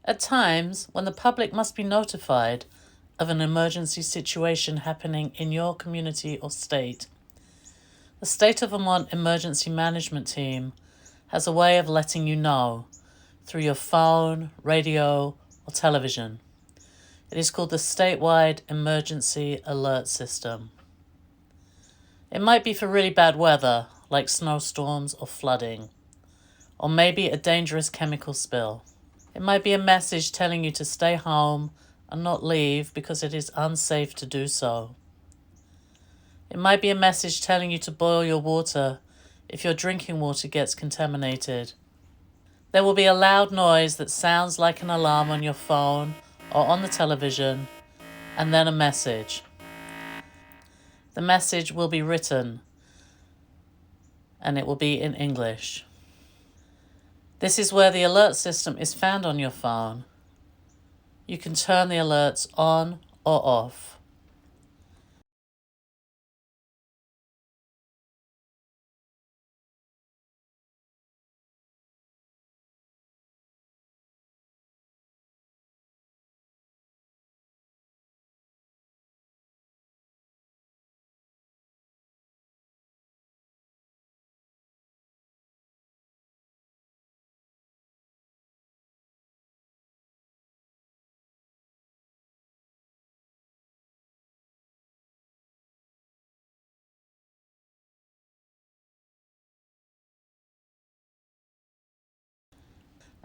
At times, when the public must be notified of an emergency situation happening in your community or state, the State of Vermont Emergency Management Team has a way of letting you know through your phone, radio, or television. It is called the statewide emergency alert system. It might be for really bad weather, like snowstorms or flooding, or maybe a dangerous chemical spill. It might be a message telling you to stay home and not leave because it is unsafe to do so. It might be a message telling you to boil your water if your drinking water gets contaminated. There will be a loud noise that sounds like an alarm on your phone or on the television, and then a message. The message will be written, and it will be in English. This is where the alert system is found on your phone. You can turn the alerts on or off.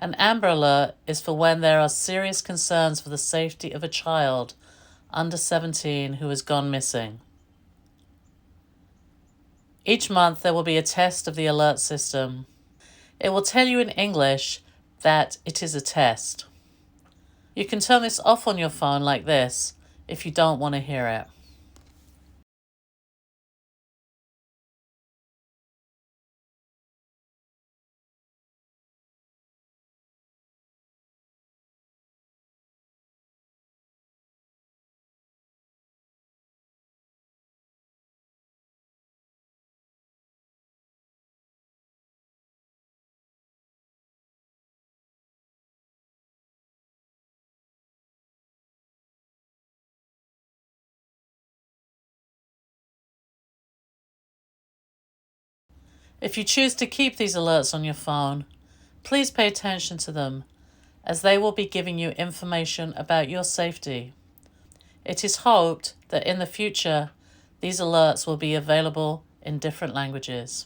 An Amber Alert is for when there are serious concerns for the safety of a child under 17 who has gone missing. Each month there will be a test of the alert system. It will tell you in English that it is a test. You can turn this off on your phone like this if you don't want to hear it. If you choose to keep these alerts on your phone, please pay attention to them, as they will be giving you information about your safety. It is hoped that in the future, these alerts will be available in different languages.